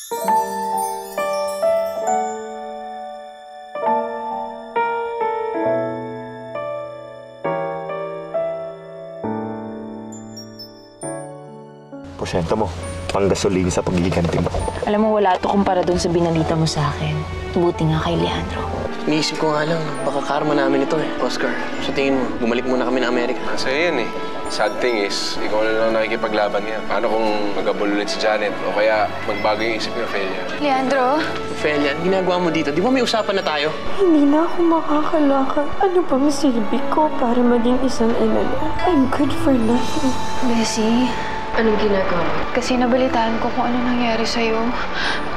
Porsyento mo, panggasolina sa paghihiganti mo. Alam mo, wala ito kumpara doon sa binalita mo sa akin. Buti nga kay Leandro. Iniisip ko nga lang, baka karma namin ito eh. Oscar, sa tingin mo, bumalik muna kami ng Amerika. Kasi yan eh. Sad thing is, ikaw na lang nakikipaglaban niya. Paano kung mag-abol ulit si Janet o kaya magbago yung isip ni Ophelia? Leandro? Ophelia, ginagawa mo dito? Di ba may usapan na tayo? Hindi na ako makakalakad. Ano bang silbi ko para maging isang ina na? I'm good for nothing. Bessie, Anong ginagawa mo? kasi nabalitaan ko kung ano nangyari sa'yo.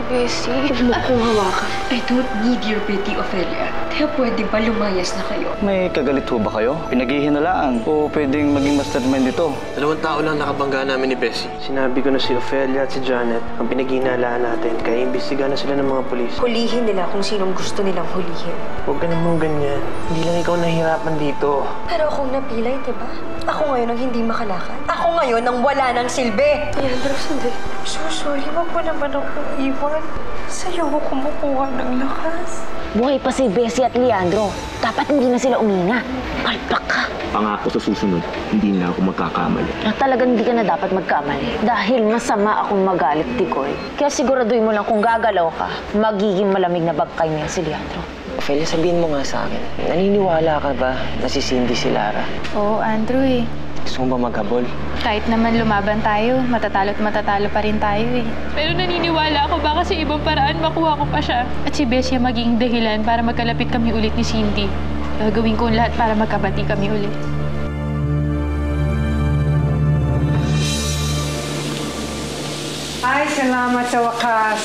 Bessie. Huwag mo akong hawakan. I don't need your pity, Ophelia. Kaya pwede ba lumayas na kayo? May kagalit ho ba kayo? Pinaghihinalaan o pwedeng maging mastermind ito? 2 tao lang nakabangga namin ni Bessie. Sinabi ko na si Ophelia at si Janet ang pinaghihinalaan natin, kaya imbestigahan na sila ng mga pulis. Hulihin nila kung sinong gusto nilang hulihin. Huwag ka naman ganyan. Hindi lang ikaw nahihirapan dito. Pero akong napilay, diba? Ako ngayon ang hindi makalakad. Ako ngayon ang wala ng silbi. Leandro, sandali. I'm so sorry. Wag mo naman akong iwan. Sa'yo ako kumukuha ng lakas. Buhay pa si Bessie at Leandro. Dapat hindi na sila uminga. Palpak ka. Pangako sa susunod, hindi na ako magkakamali. Na talagang hindi ka na dapat magkamali. Dahil masama akong magalit, Tikoy. Kaya siguraduhin mo lang kung gagalaw ka, magiging malamig na bagkay mo yan si Leandro. Ophelia, sabihin mo nga sa akin, naniniwala ka ba na si Cindy si Lara? Oo, Andrew eh. Gusto mo ba maghabol? Kahit naman lumaban tayo, matatalo at matatalo pa rin tayo eh. Pero naniniwala ako baka sa ibang paraan makuha ko pa siya. At si Bessie ang magiging dahilan para magkalapit kami ulit ni Cindy. Gagawin ko lahat para magkabati kami ulit. Ay, salamat sa wakas.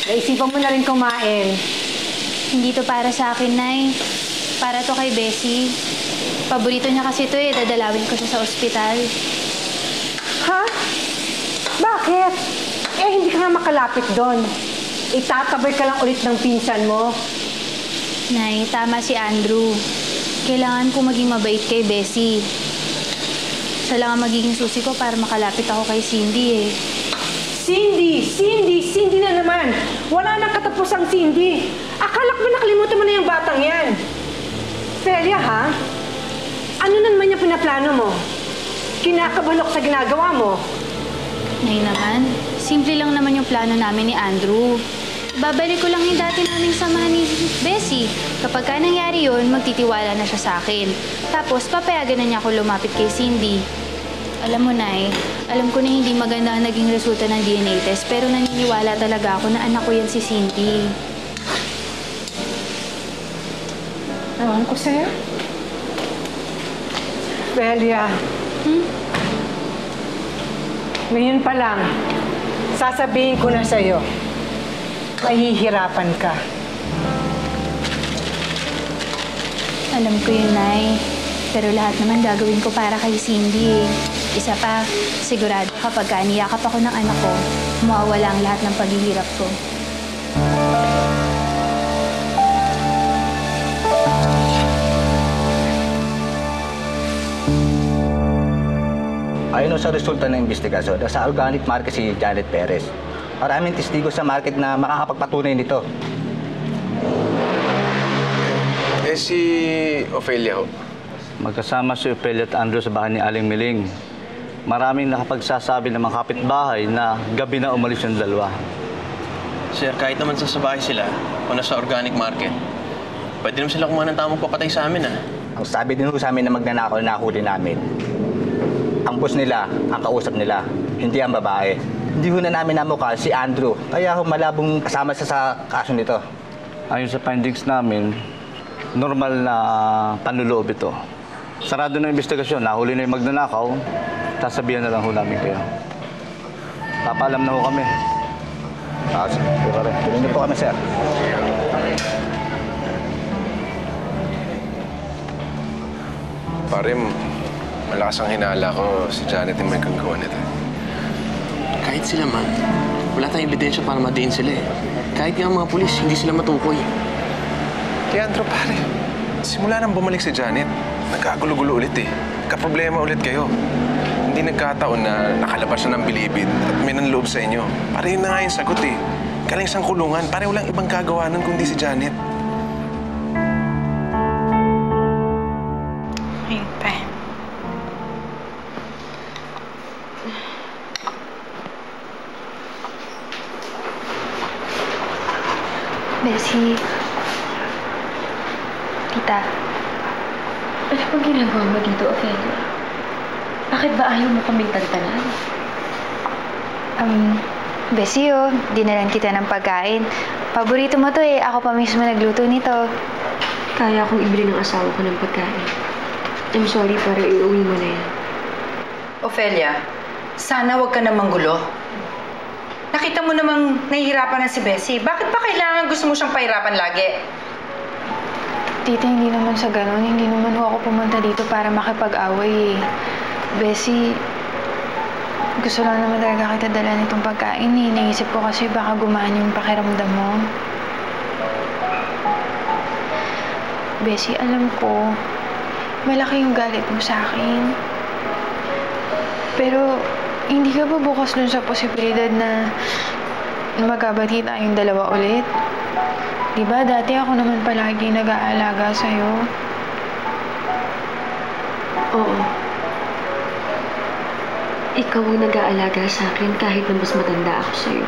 Naisipan mo na rin kumain. Hindi to para sa akin, Nay. Para to kay Bessie. Paborito niya kasi to eh. Dadalawin ko siya sa ospital. Ha? Bakit? Eh, hindi ka nga makalapit doon. Itatabay ka lang ulit ng pinsan mo. Nay, tama si Andrew. Kailangan ko maging mabait kay Bessie. Siya lang ang magiging susi ko para makalapit ako kay Cindy eh. Cindy na naman. Wala nang katapusang Cindy. Akala ko ba nakalimutan mo na yung batang yan? Felia, ha? Ano naman yung pinaplano mo? Kinakabalok sa ginagawa mo? Nay naman, simple lang naman yung plano namin ni Andrew. Babalik ko lang yung dati naming samahan ni Bessie. Kapag ka nangyari yun, magtitiwala na siya sa akin. Tapos, papayagan na niya ako lumapit kay Cindy. Alam mo, Nay, alam ko na hindi maganda ang naging resulta ng DNA test, pero naniniwala talaga ako na anak ko yan si Cindy. Ewan ko sa'yo. Felia. Ngayon pa lang, sasabihin ko na sa'yo, mahihirapan ka. Alam ko yun, Nay. Pero lahat naman gagawin ko para kay Cindy. Isa pa, sigurado kapag niyakap ako ng anak ko, mawawala ang lahat ng paghihirap ko. Ayon sa resulta ng investigasyon, sa organic market si Janet Perez. Maraming testigo sa market na makakapagpatunay nito. Eh, si Ophelia ho? Magkasama si Ophelia at Andrew sa bahay ni Aling Miling. Maraming nakapagsasabi ng mga kapitbahay na gabi na umalis yung dalawa. Sir, kahit naman sa bahay sila, o nasa organic market, pwede naman sila kumuha ng tamang papatay sa amin, ah. Ang sabi din sa amin na magnanakaw na nahuli namin. Ang boss nila, ang kausap nila, hindi ang babae. Hindi ho na namin namukha si Andrew, kaya malabong kasama siya sa kaso nito. Ayon sa findings namin, normal na panluloob ito. Sarado na yung investigasyon, nahuli na yung magnanakaw, sasabihan na lang ho namin kayo. Papaalam na ho kami. Tuloy niyo po kami, sir. Pare, malakas ang hinala ko si Janet yung may kagawa nito. Kahit sila man, wala tayong ebidensya para madiin sila eh. Kahit nga mga pulis, hindi sila matukoy. Leandro, pare, simula nang bumalik si Janet, nagkagulo-gulo ulit eh. Kaproblema ulit kayo. Hindi nagkataon na nakalabas siya ng bilibid at may nanloob sa inyo. Pare, yun na nga yung sagot eh. Galing siyang kulungan. Pare, walang ibang kagawanan kundi si Janet. Ayun pa. Bessie. Tita. Ano bang ginagawa mo dito, Ophelia? Bakit ba ayaw mo kaming tantanan? Bessie, dinalan kita ng pagkain. Paborito mo to eh. Ako pa mismo nagluto nito. Kaya akong ibili ng asawa ko ng pagkain. I'm sorry, pero iuwi mo na yan. Ophelia, sana wag ka namang gulo. Nakita mo namang nahihirapan na si Bessie. Bakit ba kailangan gusto mo siyang pahirapan lagi? Tita, hindi naman sa ganun. Hindi naman ako pumunta dito para makipag-away eh. Bessie, gusto lang naman talaga kita dala nitong pagkain eh. Naisip ko kasi baka gumaan yung pakiramdam mo. Bessie, alam ko, malaki yung galit mo sa akin. Pero, hindi ka ba bukas dun sa posibilidad na magkabati tayong dalawa ulit? Diba, dati ako naman palagi nag-aalaga sa'yo. Oo. Ikaw ang nag-aalaga sa akin kahit na mas matanda ako sa'yo.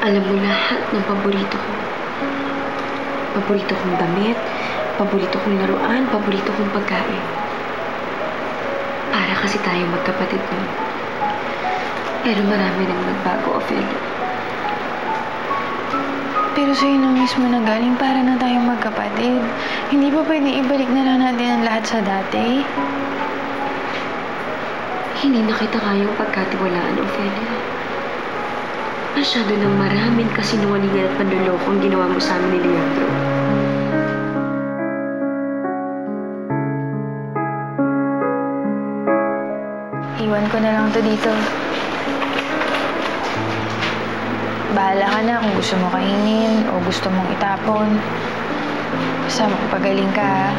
Alam mo lahat ng paborito ko. Paborito kong damit, paborito kong laruan, paborito kong pagkain. Para kasi tayo magkapatid ko. Pero marami nang nagbago, Ophelia. Pero sa'yo na mismo na galing para na tayong magkapatid. Hindi ba pwede ibalik na lang natin ang lahat sa dati? Hindi na kita kayang pagkatiwalaan, Ophelia. Masyado nang maraming kasinungalingan at panluloko ang ginawa mo sa amin ni Leandro. Iwan ko na lang to dito. Bahala ka na kung gusto mo kainin o gusto mong itapon. Basta magpagaling ka, ha?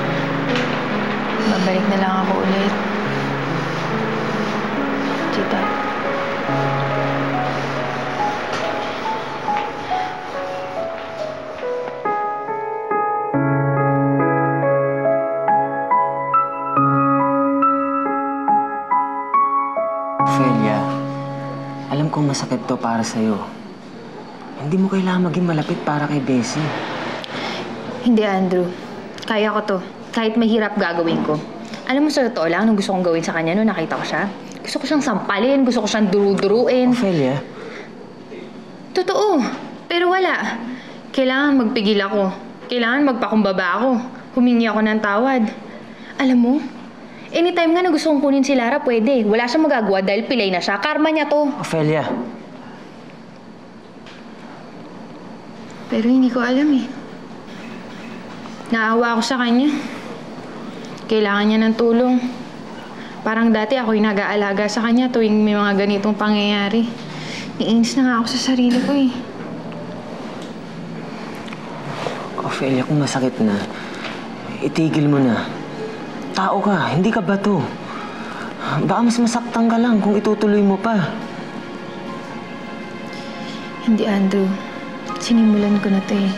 Babalik na lang ako ulit. Tita. Ophelia, alam kong masakit to para sa'yo. Hindi mo kailangan maging malapit para kay Bessie. Hindi, Andrew. Kaya ko to. Kahit mahirap gagawin ko. Alam mo, sa totoo lang, nung gusto kong gawin sa kanya nung nakita ko siya, gusto ko siyang sampalin, gusto ko siyang duru-duruin. Ophelia? Totoo. Pero wala. Kailangan magpigil ako. Kailangan magpakumbaba ako. Humingi ako ng tawad. Alam mo, anytime nga na gusto kong kunin si Lara, pwede. Wala siyang magagawa dahil pilay na siya. Karma niya to. Ophelia. Pero hindi ko alam eh. Naawa ako sa kanya. Kailangan niya ng tulong. Parang dati ako yung nag-aalaga sa kanya tuwing may mga ganitong pangyayari. Iinis na nga ako sa sarili ko eh. Ophelia, kung masakit na, itigil mo na. Tao ka, hindi ka bato. Baka mas masaktan ka lang kung itutuloy mo pa. Hindi, Andrew. Sinimulan ko na to eh.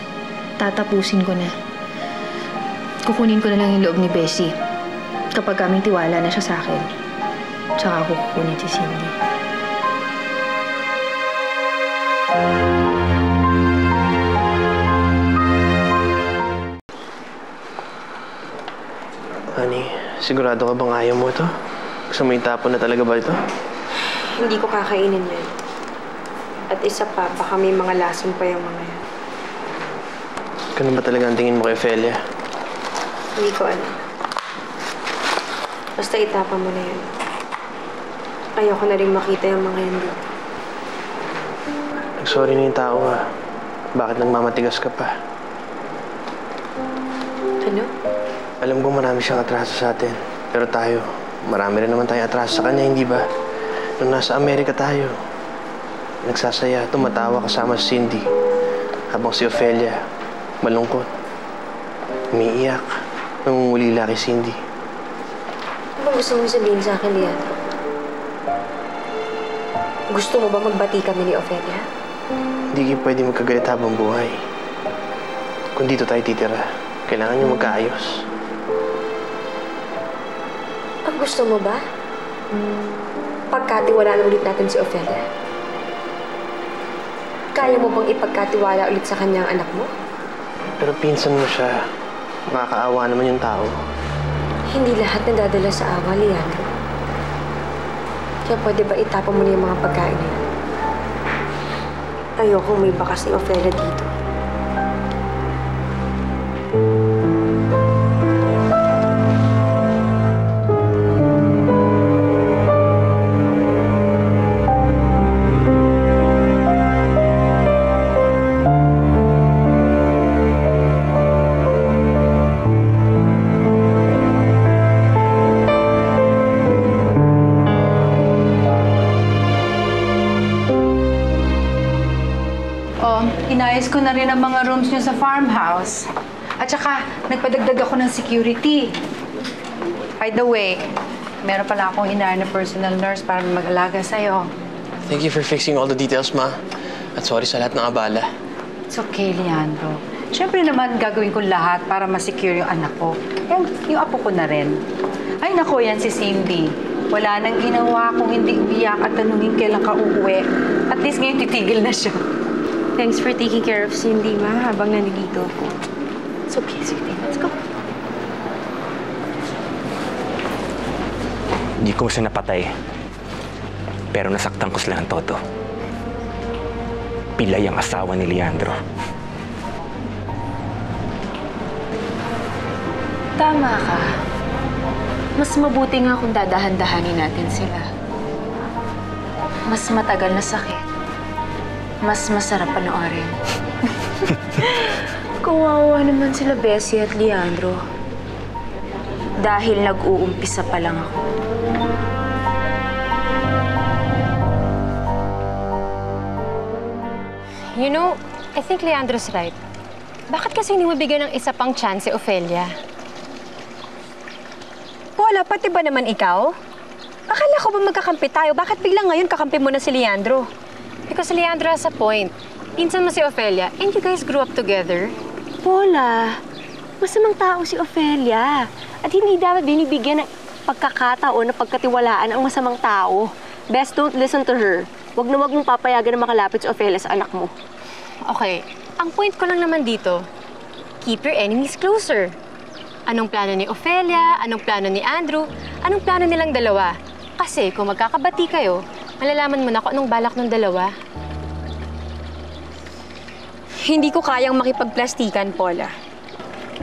Tatapusin ko na. Kukunin ko na lang yung loob ni Bessie. Kapag kaming tiwala na siya sa akin, tsaka ako kukunin si Cindy. Honey, sigurado ka bang ayaw mo ito? Gusto mo itapon na talaga ba ito? Hindi ko kakainin yan. At isa pa, baka may mga lason pa yung mga yan. Ganun ba talaga ang tingin mo kay Ophelia? Hindi ko alam. Basta itapon mo na yan. Ayoko na rin makita yung mga yan dito. Nag-sorry na yung tao ha. Bakit nagmamatigas ka pa? Ano? Alam ko marami siyang atraso sa atin. Pero tayo, marami rin naman tayong atraso sa kanya, hindi ba? Nung nasa Amerika tayo, nagsasaya, tumatawa kasama si Cindy. Habang si Ophelia, malungkot, umiiyak, nangungulila kay Cindy. Ano ba gusto mong sabihin sa akin, Leandro? Gusto mo ba magbati kami ni Ophelia? hindi kayo pwede magkagalit habang buhay. Kung dito tayo titira, kailangan nyo magkaayos. Ang gusto mo ba? Pagkatiwalaan ulit natin si Ophelia. Kaya mo bang ipagkatiwala ulit sa kanyang anak mo? Pero pinsan mo siya. Makakaawa naman yung tao. Hindi lahat nadadala sa awa, Leandro. Kaya pwede ba itapon mo na yung mga pagkain na yan? Ayokong may bakas ni Ophelia dito. Inayos ko na rin ang mga rooms niyo sa farmhouse. At saka, nagpadagdag ako ng security. By the way, meron pala akong hinahire na personal nurse para mag-alaga sa'yo. Thank you for fixing all the details, Ma. At sorry sa lahat ng abala. It's okay, Leandro. Siyempre naman gagawin ko lahat para ma-secure yung anak ko. Yung apo ko na rin. Ay nako, yan si Cindy. Wala nang ginawa kung hindi umiyak at tanungin kailan ka uuwi. At least ngayon titigil na siya. Thanks for taking care of Cindy, Ma, habang nandito ako. It's okay, sweetie. Let's go. Hindi ko siya napatay. Pero nasaktan ko sila ng todo. Pilay ang asawa ni Leandro. Tama ka. Mas mabuti nga kung dadahan-dahanin natin sila. Mas matagal na sakit. Mas masarap panoorin. Kawawa naman sila Bessie at Leandro. Dahil nag-uumpisa pa lang ako. You know, I think Leandro's right. Bakit kasi hindi mo bigyan ng isa pang chance si Ophelia? Paula, pati ba naman ikaw? Akala ko ba magkakampi tayo? Bakit biglang ngayon kakampi mo na si Leandro? Because Leandro has a point. Pinsan mo si Ophelia, and you guys grew up together. Paula, masamang tao si Ophelia. At hindi dapat binibigyan ng pagkakataon na pagkatiwalaan ang masamang tao. Best don't listen to her. Huwag na huwag mong papayagan na makalapit si Ophelia sa anak mo. Okay, ang point ko lang naman dito, keep your enemies closer. Anong plano ni Ophelia? Anong plano ni Andrew? Anong plano nilang dalawa? Kasi kung magkakabati kayo, malalaman mo na kung anong balak ng dalawa. Hindi ko kayang makipagplastikan, Paula.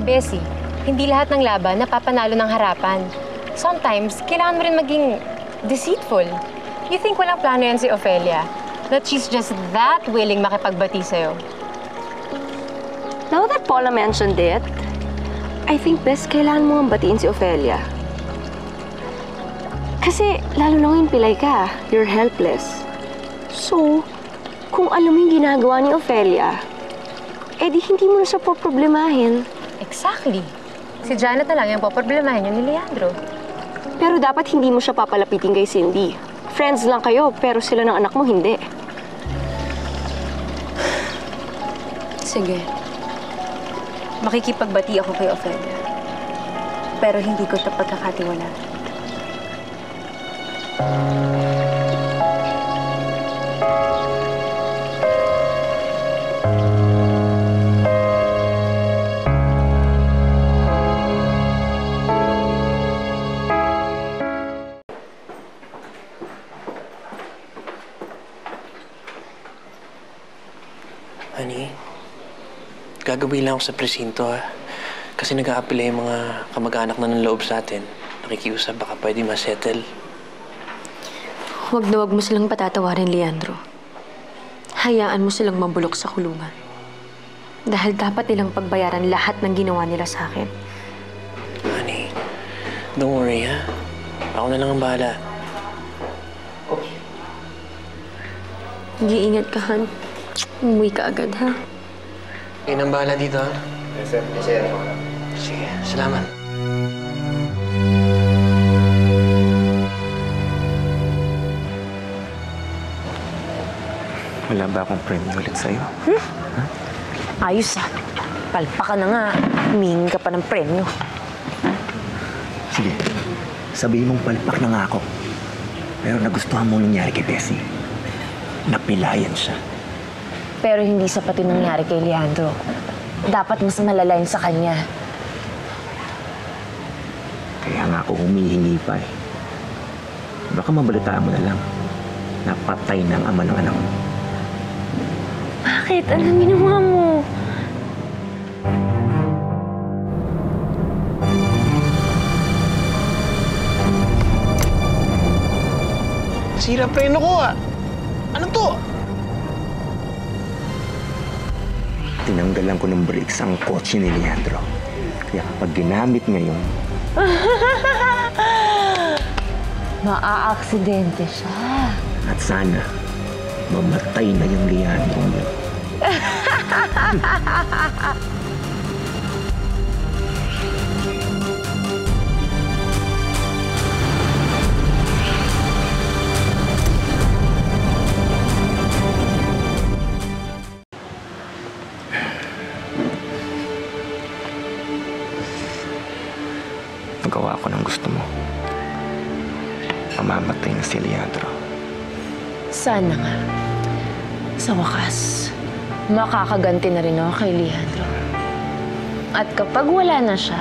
Bessie, hindi lahat ng laban napapanalo ng harapan. Sometimes, kailangan mo rin maging deceitful. You think walang plano yan si Ophelia? That she's just that willing makipagbati sa'yo? Now that Paula mentioned it, I think best kailangan mo ang batiin si Ophelia. Kasi lalo na ngayon pilay ka, you're helpless. So, kung alam mo yung ginagawa ni Ophelia, edi hindi mo na siya poproblemahin. Exactly. Si Janet na lang yung poproblemahin yun ni Leandro. Pero dapat hindi mo siya papalapitin kay Cindy. Friends lang kayo, pero sila ng anak mo hindi. Sige. Makikipagbati ako kay Ophelia. Pero hindi ko ito pagkakatiwalaan. Honey, gagawin lang ako sa presinto, ha? Kasi nag-a-apply yung mga kamag-anak na ng loob sa atin. Nakikiusap, baka pwede ma-settle. Huwag na huwag mo silang patatawarin, Leandro. Hayaan mo silang mabulok sa kulungan. Dahil dapat nilang pagbayaran lahat ng ginawa nila sa akin. Honey, don't worry, ha? Ako na lang ang bahala. Okay. Mag-iingat ka, Han. Umuwi ka agad, ha? Kayo nang bahala dito, ha? Yes, sir. Yes, sir. Sige, salamat. Wala ba akong premyo ulit sa'yo? Ayos ah. Palpa ka na nga. Humingi ka pa ng premyo. Sige, sabihin mong palpak na nga ako. Pero nagustuhan mo nangyari kay Bessie. Napilayan siya. Pero hindi sapat yung nangyari kay Leandro. Dapat mas malala yun sa kanya. Kaya nga ako humihingi pa eh. Baka mabalitaan mo na lang. Napatay na ang ama ng anak mo. Bakit? Anong ginawa mo? Sira preno ko ah. Ano to? Tinanggalan ko ng brakes ang kotse ni Leandro. Kaya kapag ginamit ngayon, Maaaksidente siya. at sana, mamatay na yung Leandro mo. Magawa ko ng gusto mo. Mamamatay na si Leandro. Sana nga. Sa wakas, makakaganti na rin ako kay Leandro. At kapag wala na siya,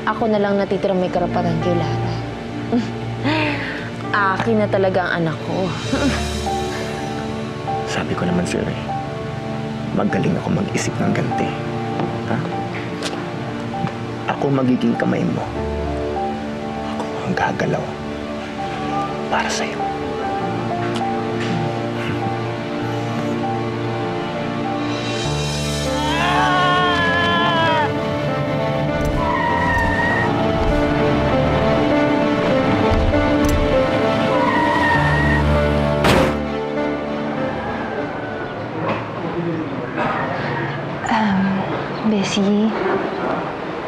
ako na lang natitira may karapatan kay Lara. Akin na talaga ang anak ko. Sabi ko naman sa'yo eh, magaling ako mag-isip ng ganti. Ha? Ako magiging kamay mo. Ako ang gagalaw para sa'yo. Bessie,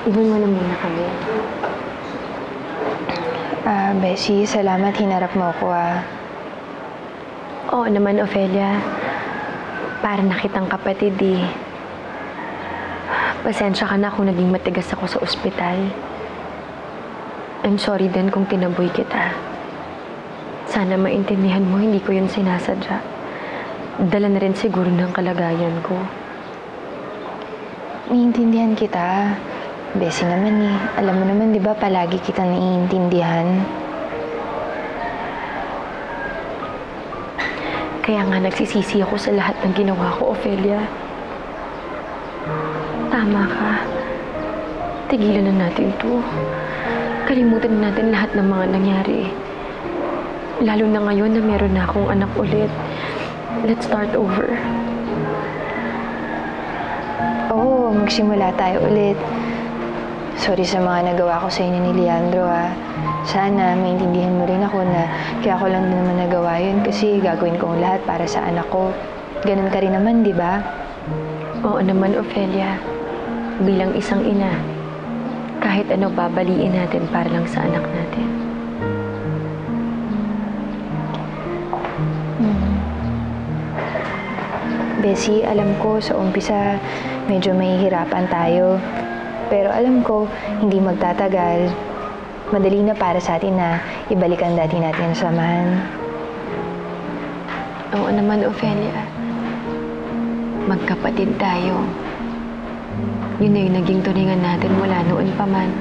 Iwan mo na muna kami. Bessie, salamat hinarap mo ako Oo naman, Ophelia. Para nakitang kapatid eh. Pasensya ka na kung naging matigas ako sa ospital. I'm sorry din kung tinaboy kita. Sana maintindihan mo, hindi ko yun sinasadya. Dala na rin siguro ng kalagayan ko. Naiintindihan kita. Bessie naman eh. Alam mo naman, di ba, palagi kita naiintindihan. Kaya nga nagsisisi ako sa lahat ng ginawa ko, Ophelia. Tama ka. Tigilan na natin to. Kalimutan na natin lahat ng mga nangyari. Lalo na ngayon na meron na akong anak ulit. Let's start over. Oo, magsimula tayo ulit. Sorry sa mga nagawa ko sa inyo ni Leandro Sana maintindihan mo rin ako na kaya ko lang din naman nagawa yun kasi gagawin ko ang lahat para sa anak ko. Ganun ka rin naman, di ba? Oo naman, Ophelia. Bilang isang ina, kahit ano babaliin natin para lang sa anak natin. Bessie, alam ko sa umpisa medyo mahihirapan tayo. Pero alam ko, hindi magtatagal. Madali na para sa atin na ibalikan dati natin ang samahan. Oo naman, Ophelia. Magkapatid tayo. Yun na yung naging turingan natin mula noon pa man.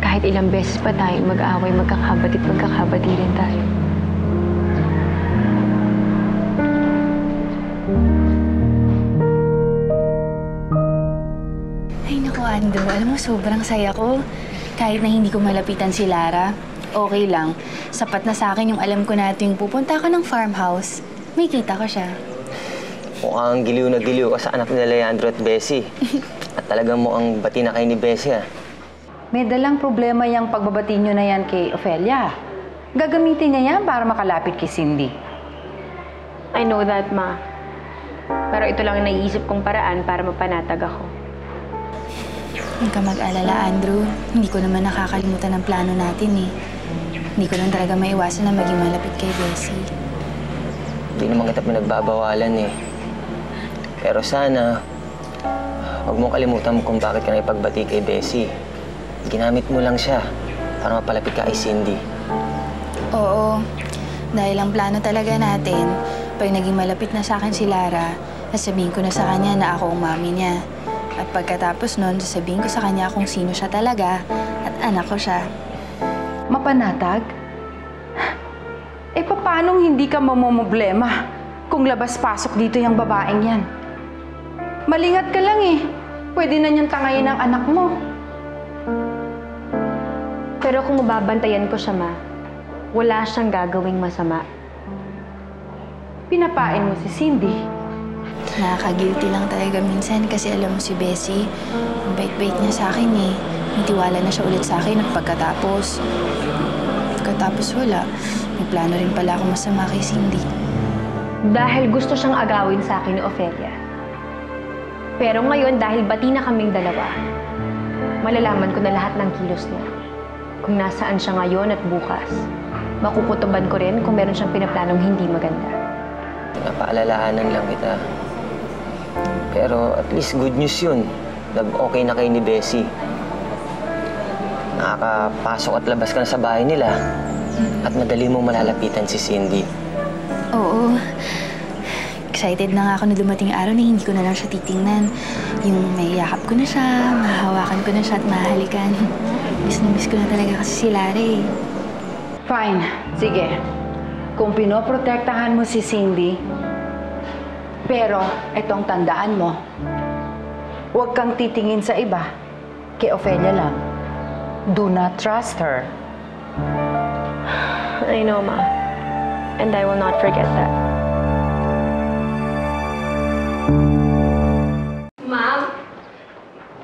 Kahit ilang beses pa tayong mag-away, magkakabati rin tayo. Ay naku, Ando. Alam mo, sobrang saya ko. Kahit na hindi ko malapitan si Lara, okay lang. Sapat na sa akin yung alam ko na tuwing pupunta ka ng farmhouse, may kita ko siya. Mukhang giliw na giliw ka sa anak nila Leandro at Bessie. At talagang mukhang bati na kayo ni Bessie May dalang problema yung pagbabati nyo na yan kay Ophelia. Gagamitin niya yan para makalapit kay Cindy. I know that, Ma. Pero ito lang ang naiisip kong paraan para mapanatag ako. Huwag ka mag-alala, Andrew. Hindi ko naman nakakalimutan ang plano natin eh. Hindi ko lang talaga maiwasan na maging malapit kay Bessie. Hindi naman kita pinagbabawalan eh. Pero sana, huwag mong kalimutan kung bakit ka naipagbati kay Bessie. Ginamit mo lang siya para mapalapit ka kay Cindy. Oo. Dahil ang plano talaga natin, pag naging malapit na sa akin si Lara, sasabihin ko na sa kanya na ako ang mami niya. At pagkatapos nun, sasabihin ko sa kanya kung sino siya talaga at anak ko siya. Mapanatag? Paanong hindi ka mamomblema kung labas-pasok dito yung babaeng yan? Malingat ka lang eh. Pwede na niyang tangayin ang anak mo. Pero kung babantayan ko siya, Ma, wala siyang gagawing masama. Pinapain mo si Cindy. Nakaka-guilty lang talaga minsan kasi alam mo si Bessie, ang bait-bait niya sa akin eh. Nitiwala na siya ulit sa akin at pagkatapos wala. May plano rin pala ako masama kay Cindy. Dahil gusto siyang agawin sa akin ni Ofelia. Pero ngayon, dahil bati na kaming dalawa, malalaman ko na lahat ng kilos niya. Kung nasaan siya ngayon at bukas, makukutuban ko rin kung meron siyang pinaplanong hindi maganda. Napaalalahanan lang kita. Pero at least good news yun. Nag-okay na kayo ni Bessie. Nakakapasok at labas ka na sa bahay nila. At madali mong malalapitan si Cindy. Oo. Excited na nga ako na dumating araw na hindi ko na lang siya titingnan. Yung may yakap ko na siya, mahahawakan ko na siya at mahalikan. Miss na miss ko na talaga kasi si Lara eh. Fine. Sige. Kung pinoprotektahan mo si Cindy, pero itong tandaan mo, huwag kang titingin sa iba. Kay Ofelia lang. Do not trust her. I know, Ma. And I will not forget that.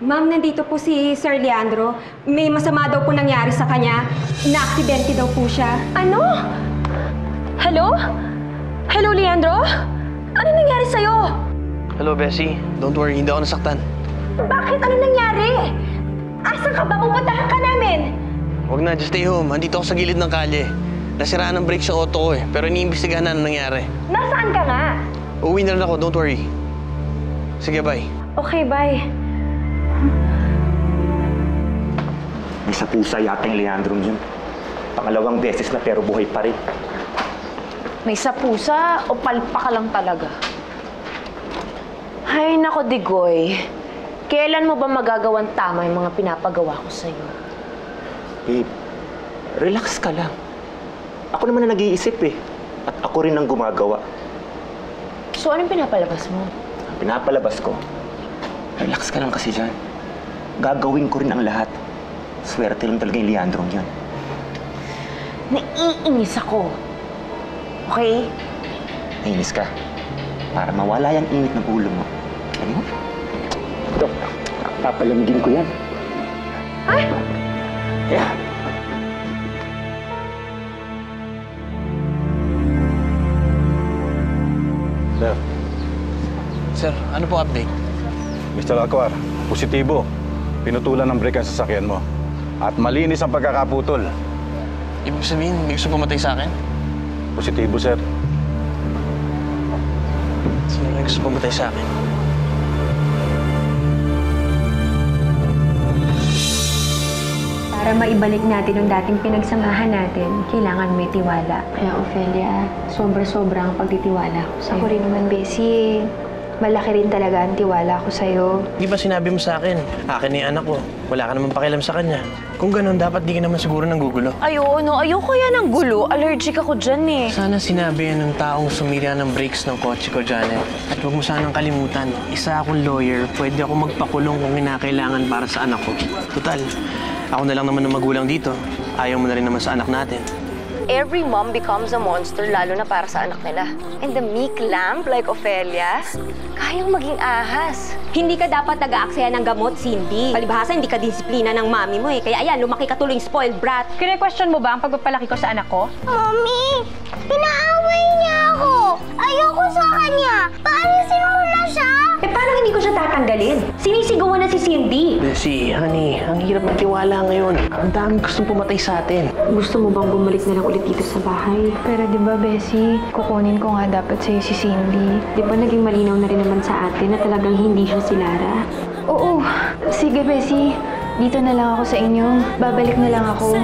Ma'am, nandito po si Sir Leandro. May masama daw po nangyari sa kanya. Na-aksidente daw po siya. Ano? Hello? Hello, Leandro? Ano nangyari sa'yo? Hello, Bessie. Don't worry, hindi ako nasaktan. Bakit? Ano nangyari? Asan ka ba? Pupuntahan ka namin. Huwag na, just stay home. Andito ako sa gilid ng kalye. Nasiraan ng brakes yung auto ko eh. Pero iniimbestigahan na anong nangyari. Nasaan ka nga? Uuwi na rin ako, don't worry. Sige, bye. Okay, bye. May sa pusa yata yung Leandro yun. Pangalawang beses na pero buhay pa rin. May sa pusa o palpa ka lang talaga? Ay, nako, Digoy. Kailan mo ba magagawan tama yung mga pinapagawa ko sa'yo? Babe, relax ka lang. Ako naman na nag-iisip eh. At ako rin ang gumagawa. So, anong pinapalabas mo? Ang pinapalabas ko, relax ka lang kasi dyan. Gagawin ko rin ang lahat. Swerte lang talaga yung Leandro yun. Naiinis ako. Okay? Nainis ka. Para mawala yung init ng ulo mo. Ano mo? Ito, papalamigin ko yan. Ay! Yeah. Sir. Sir, ano po update? Mr. Alcuar, positibo. Pinutulan ng brake ang sasakyan mo. At malinis ang pagkakaputol. Ibig sabihin, may gusto pumatay sa akin? Positibo, sir. Sino may gusto pumatay sa akin? Para maibalik natin ang dating pinagsamahan natin, kailangan may tiwala. Kaya, Ofelia, sobra-sobra ang pagtitiwala ko sa'yo. Ako rin naman, Bessie. Malaki rin talaga ang tiwala ko sa'yo. Di ba sinabi mo sa akin, akin na yung anak ko, wala ka naman pakialam sa kanya. Kung ganun, dapat di ka naman siguro ng gugulo. Ay, oo, no. Ayoko yan ng gulo. Allergic ako dyan eh. Sana sinabi yan ng taong sumira ng brakes ng kotse ko, Janet. At huwag mo sanang kalimutan, isa akong lawyer, pwede ako magpakulong kung kinakailangan para sa anak ko. Total, ako na lang naman ang magulang dito. Ayaw mo na rin naman sa anak natin. Every mom becomes a monster, lalo na para sa anak nila. And the meek lamb, like Ofelia, kayang maging ahas. Hindi ka dapat nag-aaksaya ng gamot, Cindy. Palibhasa, hindi ka disiplina ng mami mo eh. Kaya ayan, lumaki ka tuloy spoiled brat. Kine-question mo ba ang pagpapalaki ko sa anak ko? Mommy, pinaaway niya ako. Ayoko sa kanya. Paalisin mo na siya. Eh, paano hindi ko siya tatanggalin? Sinisigawan na si Cindy. Bessie, honey, ang hirap magtiwala ngayon. Ang dami gustong pumatay sa atin. Gusto mo bang bumalik na lang ulit dito sa bahay? Pero di ba, Bessie, kukunin ko nga dapat sa'yo si Cindy. Di ba naging malinaw na rin naman sa atin na talagang hindi siya si Lara? Oo. Sige, Bessie. Dito na lang ako sa inyo. Babalik na lang ako.